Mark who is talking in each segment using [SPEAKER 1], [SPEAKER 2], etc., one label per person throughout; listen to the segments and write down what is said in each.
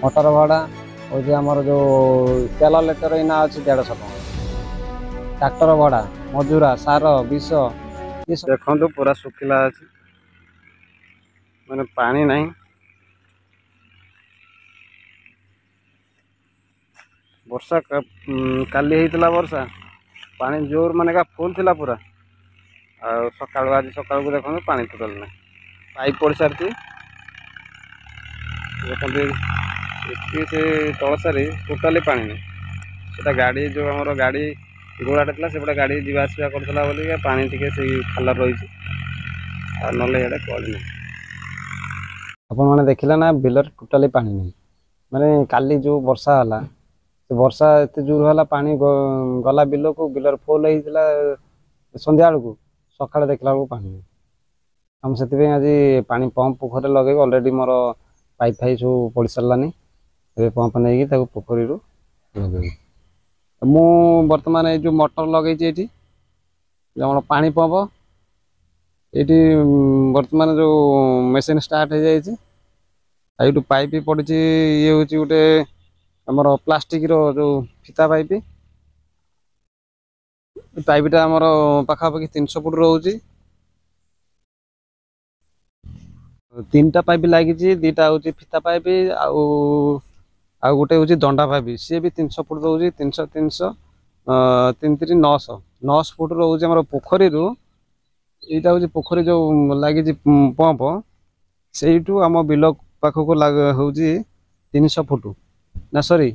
[SPEAKER 1] Motor भड़ा हूँ आमर जो तेल लिटर इना अच्छी 150 टका ट्रैक्टर भड़ा मजूरा सार विष ये देखो पूरा सुखिला अच्छी मैंने पानी नहीं वर्षा काली होता वर्षा पानी जोर माने का फुल थिला पूरा सकाल आज सकाल को देखो पानी टोटाल ना पाइप पड़ सारी देखते से तलसारी टोटाली पानी नहीं से गाड़ी जो आम गाड़ी गोड़ाटे था से गाड़ी जी आसा करता बोलिए पानी टी से खाल रही ना कल नहीं आपण मैंने देखिले ना बिलर टोटाली पानी नहीं माने काली जो वर्षा है वर्षा एत जोर है पानी गला बिल को बिलर फुल होता संध्या बेलू सका देखला बेलू पानी नहीं हम से आज पानी पंप पोखर लगे अलरेडी मोर पाइप फाइप सब पड़ सारानी ए पंप नहीं पोखरी लगे मु बर्तमान ये जो मोटर लगे आम पानी पंप ये बर्तमान जो मेसीन स्टार्ट हो जाए पाइप पड़ी ये हूँ गोटे आमर प्लास्टिक रो जो फिता पाइप पाइपटा आमर पाखापाखि 300 फुट रोचे 3टा पाइप लगी दीटा हूँ फिता पाइप आ गोटे हूँ दंडा पाइप सी भी 300 फुट रोचे 300 300 3 3 900 900 फुट रोचे आम पोखरी यहाँ हूँ पोखरी जो लगी पंप से आम बिल पाखक हूँ 300 फुट ना सॉरी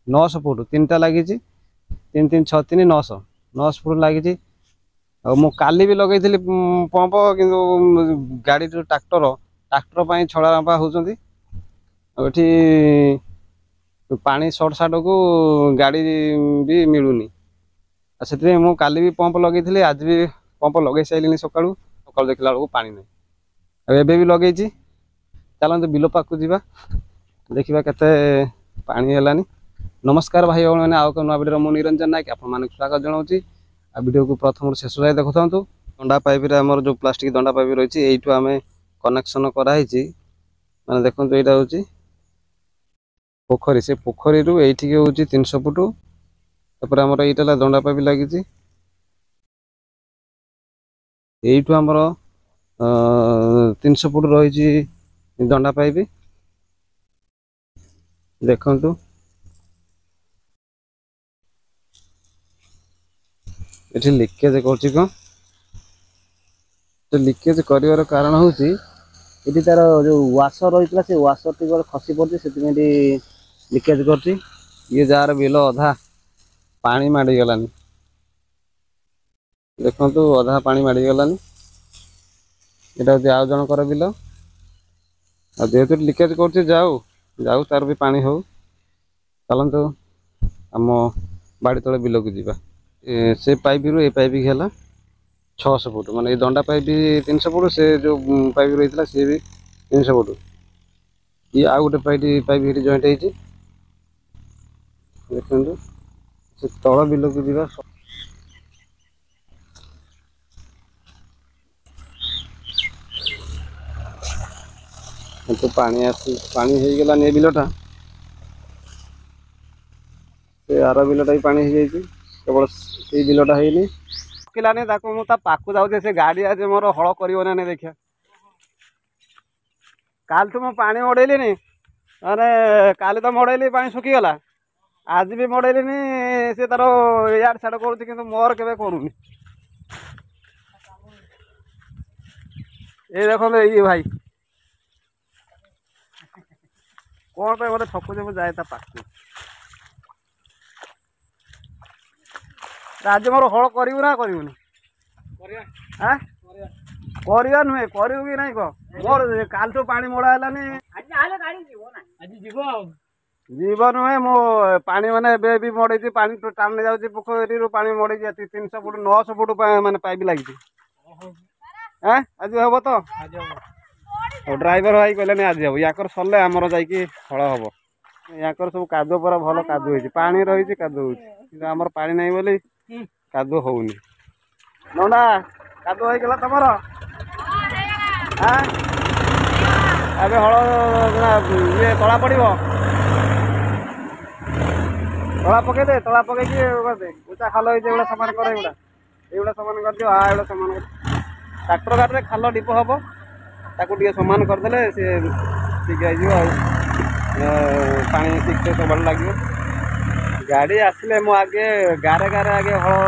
[SPEAKER 1] 900 फुट 3टा लगी 3 3 6 3 900 900 फुट लगी मु काली भी लगे पंप कि गाड़ी जो ट्रैक्टर छड़ा रंपा होती पानी सर्ट साट को गाड़ी भी मिलूनी से मु काली भी पंप लगे आज भी पंप लगे सारे सका सका देखला बेलू पानी नहीं एबे भी लगे चलते बिल पाक जा देखा केते पानी है। नमस्कार भाई भाई मैंने आउ नुआ वीडियो मु निरंजन नायक आप स्वागत जनाऊँगी आ वीडियो को प्रथम शेष जाए देखु था दंडा पाइप आमर जो प्लास्टिक दंडा पाइप रही है आम कनेक्शन कराई मैंने देखो यहाँ हूँ पोखरी से पोखरी ये हूँ 300 फुट तापर आमर यहाँ दंडा पाइप लगी यू आमर 300 फुट रही दंडा पाइप देखु ये लिकेज कर लिकेज कर कारण हूँ ये तार जो वाशर रही है वाशर टी खसी पड़ी से लिकेज कर ये जार बिल अधा पानी माड़ी गलानी देखु अधा पानी माड़ी गलानी यहाँ हूँ आउ जनकर बिल जेहेतु लिकेज कर जाऊ जाऊ तार भी पानी हो चलतु आम बाड़ी तले बिल को जीवा से पाइप रू ए पाइप है 600 फुट माने दंडा पाइप भी 300 फुट से जो पाइप रही है सी भी 300 फुट ये आउ गोटे पाइप ये जॉइंट हो देखो से तल बिल को जीवा तो पानी आसी पानी हो गलानी ए बिलटा से आर बिलटा भी पानी हो जाए केवल ये बिलटा है पकलानी पाक जाऊे से गाड़ी आज मोर हल कर देखिए काल तो मैं पानी मड़ेली मैंने काली तो मड़ेली पानी सुखीगला आज भी मड़ेली से तार यार साड़ कर मोर के करूनी ये देखो ये भाई कौन पे बोले थकुचे मुझे जाए पाक आज मोर हल करू ना करूनी करवा नुहे करू कि नहीं कह मोर काल तो पानी मड़ा है जीव नुहे मो पानी मैंने भी मड़े पानी टाण नहीं जाऊँगी पोखरी पानी मड़े 300 फुट 900 फुट मैंने पाइप लगी आज हम तो ड्राइवर भाई कहले आज हम या सरले आमर जा हल हम या सब कादुआ पूरा भल कादुआ हो पानी रही कादुआ होमर पानी नहीं बोली कादुआ होनी नंदा कादुआ होगा तुमर अबे हल ये तला पड़ो तला पकई दे तला पकई करदे उचा खाल ये सामान कर एगुड़ा सामान कर दियो एगुड़ा सामान कर ट्रैक्टर गाड़ी खाल डिप हम ताकू टे सामान करदे सी ठीक है पा ठीक से सब लगे गाड़ी आसिले मु आगे गारे गारे आगे हल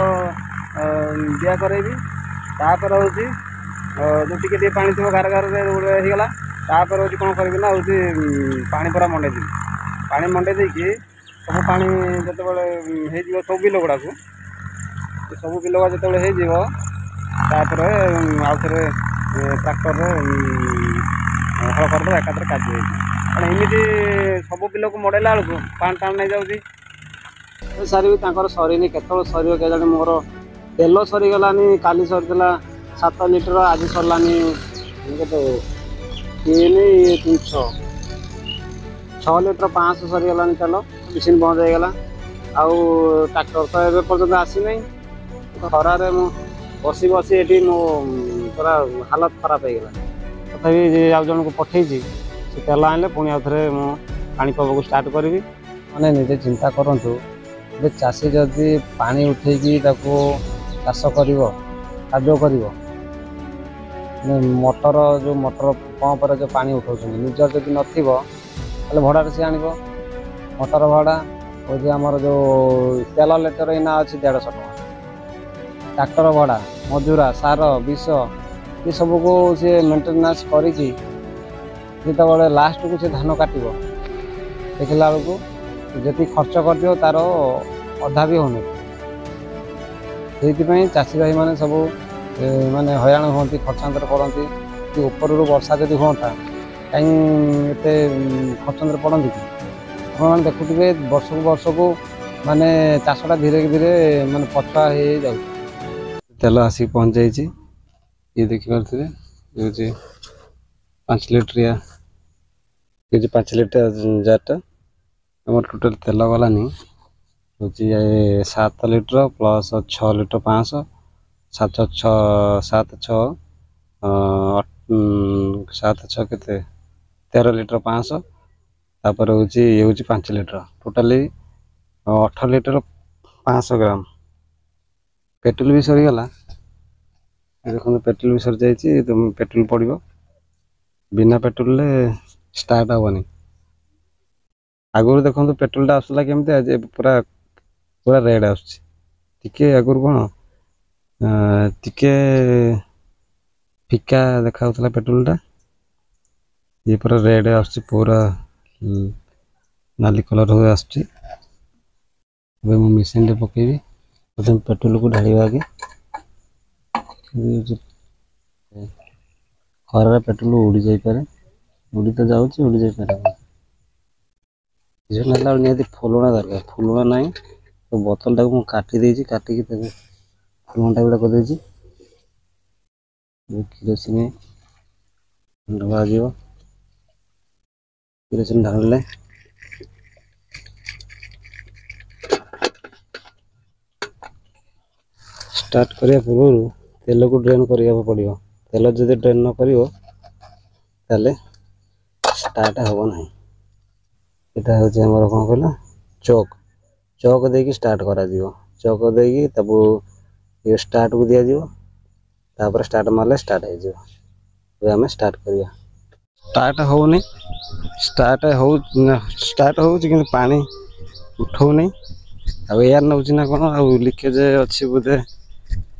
[SPEAKER 1] दिया करेबी तापर हूँ जो टे पा थो गारे गारे होगा तापर हूँ कौन करी ना हूँ पा पूरा मंडे देवी पा मंडे देकी सब पा जो सब बिल गुड़ा को सब बिल गुड़ा जो होपर आउ थे ट्रैक्टर हल करदे एकाथरे कार्य कौन एमती सब बिल को मड़ेला बेलू पान टाण नहीं जाऊँगी सारी सरीनी केत सर के जाने मोर तेल सरीगलानी काली सरीला 7 लिटर आज सरलानी के 3 6 लिटर 500 सरीगलानी तेल मेसीन बंद हो गला आउ ट्रैक्टर तो एवं पर्यटन आसी ना खरारे मु बसी बसी ये मो पूरा हालत खराब हो गला तथापि आउ जन को पठे से तेल आने पुणी आउ थे पानी पवा को स्टार्ट करी मैंने निजे चिंता करूँ चाषी जदि पानी उठेकी चाष कर कार्य कर मोटर जो मोटर पंप जो पानी उठाऊ निजर जब न भड़ा सी आण मोटर भड़ा हूँ आमर जो तेल लिटर इना अच्छी 150 टका ट्रैक्टर भड़ा मजूरा सार विष ये सब को सी मेन्टेनान्स करी लास्ट को सी धान काट देखला बेलू जी खर्च कर दियो तार अधा भी होने से चाषी भाई मैंने सब माने हईराण हमें खर्चांतर पड़ती कि ऊपर वर्षा जदि हाँ कहीं खर्चांतर पड़ती कि आप देखुए वर्ष को माने चाषटा धीरे धीरे माने पछुआ हो जाए तेल आसिक पहुँच जाइए ये देखिपे ये 5 लिटरिया ये 5 लिटर जारटा आम टोटाल तेल गलानी हूँ 7 लिटर प्लस 6 लिटर 500 7 6 7 6 के 13 लिटर 500 तापर हूँ ये हूँ 5 लिटर टोटाली 8 लिटर 500 ग्राम पेट्रोल भी सरीगला देखो पेट्रोल भी सरी जाइए तुम पेट्रोल पड़ो बिना पेट्रोल स्टार्ट हेनी आगुरी देखो पेट्रोलटा आसला केमती आज पूरा पूरा रेड आगे आगुरी कौन टिके फिका देखा पेट्रोलटा ये पूरा रेड पूरा नाली कलर हो आसुची मेसीन पकेबी प्रथम पेट्रोल को ढाड़ा आगे खरार पेट्रोल उड़ी जापे उड़ी तो जाऊँगी उड़ी जापे ना निहती फुलुणा दरकार फुलुणा ना तो बोतलटा को काटी काटिकी फुलुणा गुड़ा कर किरोसिन ढला किरोसिन ढालिले स्टार्ट करने पूर्व तेल को ड्रेन करने पड़ो तेल जब ड्रेन न कर स्टार्ट हम ना यहाँ हूँ कौन कहला चौक चौक देकी स्टार्ट करा चौक देकी ये स्टार्ट को दिया तापर स्टार्ट मारे स्टार्ट हो आम स्टार्ट करिया स्टार्ट होनी स्टार्ट हो कि पानी उठाऊनी एयर नौ ना कौन आ लिकेज अच्छी बोधे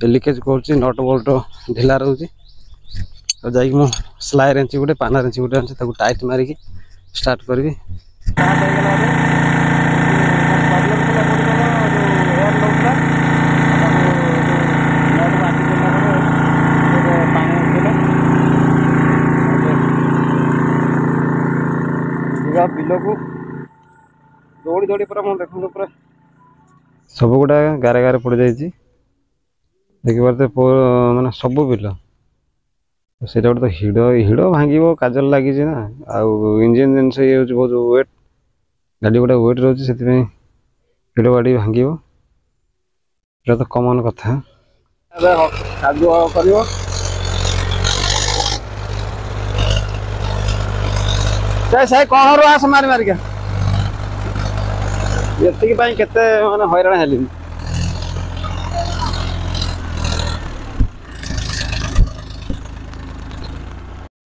[SPEAKER 1] लिकेज कर नट बोल्ट ढिला रोचे जा स्लाई रेंच गोटे पाना रेंच गोटे टाइट मारिकी स्टार्ट करी बिल को दौड़ी दौड़ी पूरा मुझे देखो पूरा सब गुड़ा गारे गारे पड़ जाइए देखिए माने सब बिल से गोटे तो हिड़ हिड़ भांग काजल लगी ना आउ इंजिन जिनस ये हूँ बहुत वेट गाड़ी गुड़ा वेट रोचे से हिड़ गाड़ी भांग तो कमन कथा कौन आस मारी मारिका ଏତିକି ପାଇଁ କେତେ ମାନେ ହଇରାଣ ହେଲିନି।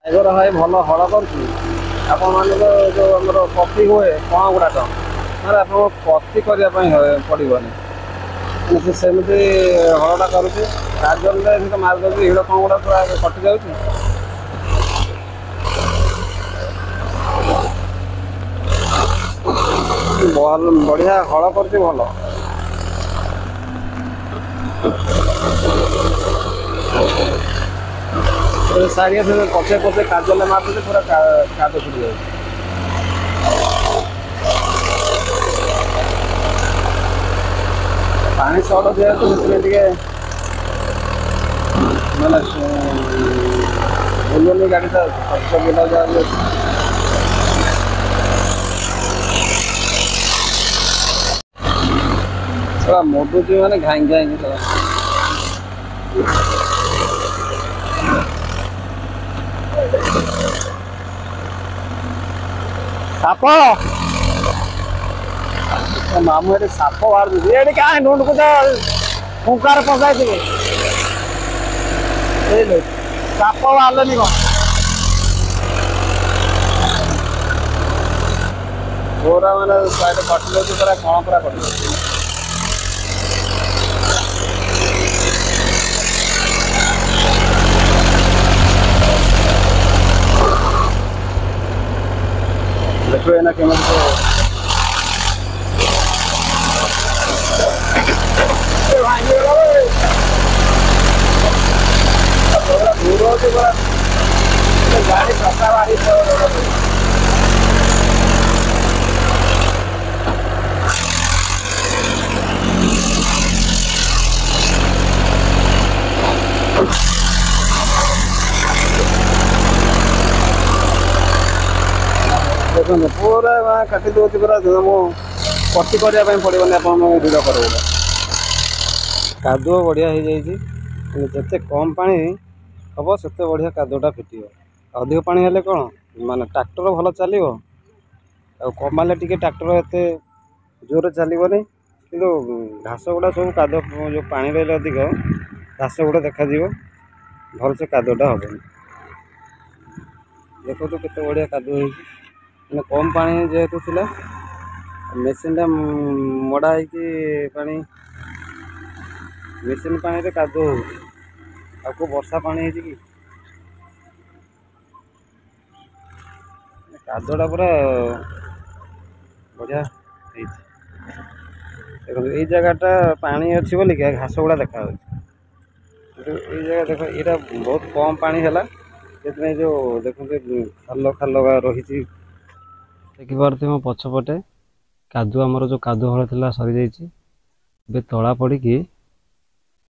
[SPEAKER 1] ଏଗର ଭାଇ ଭଲ ହଳ କରୁଛି। ଆପଣମାନଙ୍କ ଯେଉଁ ଆମର କଫି ହୁଏ କଣ ଗୁଡ଼ାକ ମାନେ ଆପଣଙ୍କୁ କଫି କରିବା ପାଇଁ ପଡ଼ିବନି। ସେ ସେମିତି ହଳଟା କରୁଛି। କାଜଲରେ ସେ ମାରି ଦେଉଛି ହିଡ଼ କଣ ଗୁଡ଼ା ପୁରା କଟି ଯାଉଛି। ଭଲ ବଢ଼ିଆ ହଳ କରୁଛି ଭଲ। ସାରିଆ ପଛେ ପଛେ କାଜଲରେ ମାରୁଛନ୍ତି ପୁରା କାଦ ଛୁଟି ଯାଉଛି। ପାଣି ସର୍ଟ ଯେହେତୁ ସେଥିପାଇଁ ଟିକେ ମାନେ ବୁଲୁନି ଗାଡ଼ିଟା ଖର୍ଚ୍ଚ ବିଲ ଯାହା ସେଟା ମଡୁଛି ମାନେ ଘାଇଁ ଘାଇଁକି ସେଟା। ସାପ ମାମୁଁ ଏଠି ସାପ ବାହାରୁଛି। ଏଠି କାହିଁ ଢୁଣ୍ଡକୁ ଫୁଙ୍କାରେ ପକାଇଥିବେ ସାପ ବାହାରିଲେନି କଣ ପୁରା ମାନେ କଟି ଯାଉଛି ପୁରା କଣ ପୁରା କଟି ଯାଉଛି। ଦେଖିବେ ଏଇନା କେମିତି ଦୂର ଅଛି ପୁରା ଗାଡ଼ି ଚକା ବାହାରି ଦେଖନ୍ତୁ ପୁରା କାଟି ଦେଉଛି ପୁରା ମୁଁ କଟି କରିବା ପାଇଁ ପଡ଼ିବନି ଆପଣ ଭିଡ଼ କରିବ। କାଦୁଅ ବଢ଼ିଆ ହେଇଯାଇଛି। କିନ୍ତୁ ଯେତେ କମ୍ ପାଣି ହେବ ସେତେ ବଢ଼ିଆ କାଦୁଅଟା ଫିଟିବ। ଅଧିକ ପାଣି ହେଲେ କ'ଣ ମାନେ ଟ୍ରାକ୍ଟର ଭଲ ଚାଲିବ ଆଉ କମାଲେ ଟିକେ ଟ୍ରାକ୍ଟର ଏତେ ଜୋରରେ ଚାଲିବନି। କିନ୍ତୁ ଘାସ ଗୁଡ଼ା ସବୁ କାଦୁଅ ଯେଉଁ ପାଣି ରହିଲେ ଅଧିକ ଘାସ ଗୁଡ଼ା ଦେଖାଯିବ ଭଲସେ କାଦୁଅଟା ହେବନି। ଦେଖନ୍ତୁ କେତେ ବଢ଼ିଆ କାଦୁଅ ହେଇଛି। ମାନେ କମ୍ ପାଣି ଯେହେତୁ ଥିଲା ମେସିନ୍ଟା ମଡ଼ା ହେଇକି ପାଣି ମେସିନ୍ ପାଣିରେ କାଦୁଅ ହେଉଛି। ଆଉ କେଉଁ ବର୍ଷା ପାଣି ହେଇଛି କି କାଦୁଅଟା ପୁରା ବଢ଼ିଆ ହେଇଛି। ଦେଖନ୍ତୁ ଏଇ ଜାଗାଟା ପାଣି ଅଛି ବୋଲିକା ଘାସ ଗୁଡ଼ା ଦେଖାଯାଉଛି। କିନ୍ତୁ ଏଇ ଜାଗା ଦେଖ ଏଇଟା ବହୁତ କମ୍ ପାଣି ହେଲା ସେଥିପାଇଁ ଯେଉଁ ଦେଖନ୍ତୁ ଖାଲ ଖାଲ ରହିଛି। ଦେଖିପାରୁଥିବେ ମୋ ପଛପଟେ କାଦୁଅ ଆମର ଯେଉଁ କାଦୁଅ ହଳ ଥିଲା ସରିଯାଇଛି। ଏବେ ତଳା ପଡ଼ିକି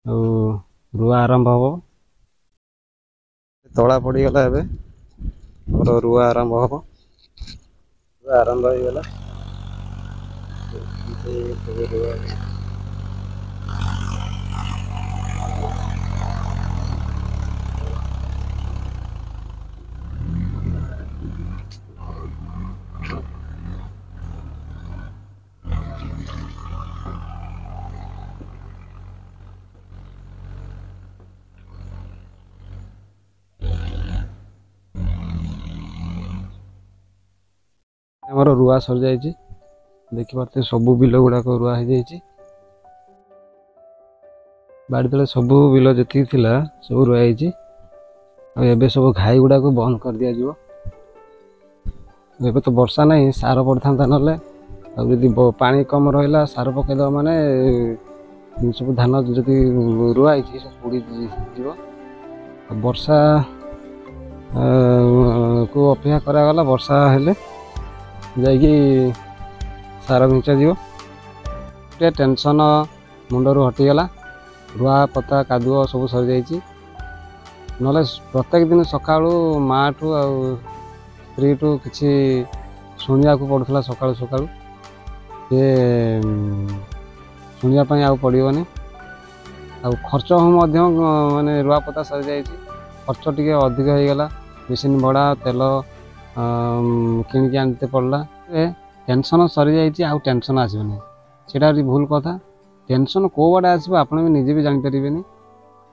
[SPEAKER 1] ଆଉ ରୁଆ ଆରମ୍ଭ ହେବ। ତଳା ପଡ଼ିଗଲା ଏବେ ଆମର ରୁଆ ଆରମ୍ଭ ହେବ। ରୁଆ ଆରମ୍ଭ ହେଇଗଲା। ଆମର ରୁଆ ସରିଯାଇଛି। ଦେଖିପାରୁଥିବେ ସବୁ ବିଲ ଗୁଡ଼ାକ ରୁଆ ହେଇଯାଇଛି। ବାଡ଼ି ତଳେ ସବୁ ବିଲ ଯେତିକି ଥିଲା ସବୁ ରୁଆ ହେଇଛି। ଆଉ ଏବେ ସବୁ ଘାଇ ଗୁଡ଼ାକୁ ବନ୍ଦ କରିଦିଆଯିବ। ଏବେ ତ ବର୍ଷା ନାହିଁ ସାର ପଡ଼ିଥାନ୍ତା ନହେଲେ ଆଉ ଯଦି ପାଣି କମ୍ ରହିଲା ସାର ପକାଇଦେବ ମାନେ ସବୁ ଧାନ ଯଦି ରୁଆ ହେଇଛି ସବୁ ପୋଡ଼ି ଯିବ। ବର୍ଷା କୁ ଅପେକ୍ଷା କରାଗଲା। ବର୍ଷା ହେଲେ ଯାଇକି ସାର ବିଞ୍ଚାଯିବ। ଟିକେ ଟେନସନ୍ ମୁଣ୍ଡରୁ ହଟିଗଲା। ରୁଆ ପତା କାଦୁଅ ସବୁ ସରିଯାଇଛି। ନହେଲେ ପ୍ରତ୍ୟେକ ଦିନ ସକାଳୁ ମାଆଠୁ ଆଉ ସ୍ତ୍ରୀଠୁ କିଛି ଶୁଣିବାକୁ ପଡ଼ୁଥିଲା। ସକାଳୁ ସକାଳୁ ସେ ଶୁଣିବା ପାଇଁ ଆଉ ପଡ଼ିବନି। ଆଉ ଖର୍ଚ୍ଚ ମଧ୍ୟ ମାନେ ରୁଆପତା ସରିଯାଇଛି। ଖର୍ଚ୍ଚ ଟିକେ ଅଧିକ ହେଇଗଲା। ମେସିନ୍ ଭଡ଼ା ତେଲ କିଣିକି ଆଣିତେ ପଡ଼ିଲା।
[SPEAKER 2] टेंशन सरी जाइए आउ टेंशन आसबनी सेटा भूल कथा टेंशन कौ आड़े आसो आप निजे भी जापर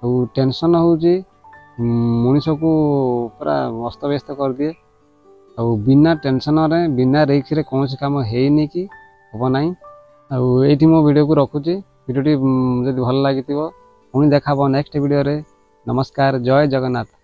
[SPEAKER 2] और टेंशन हूँ मनीष को पूरा अस्तव्यस्त कर दिए और बिना टेंशन रे बिना रिस्क रे कौन काम है कि हम ना ये मो वीडियो को रखुची वीडियोटी जब भल लगी पुणी देखा नेक्स्ट वीडियो रे नमस्कार जय जगन्नाथ।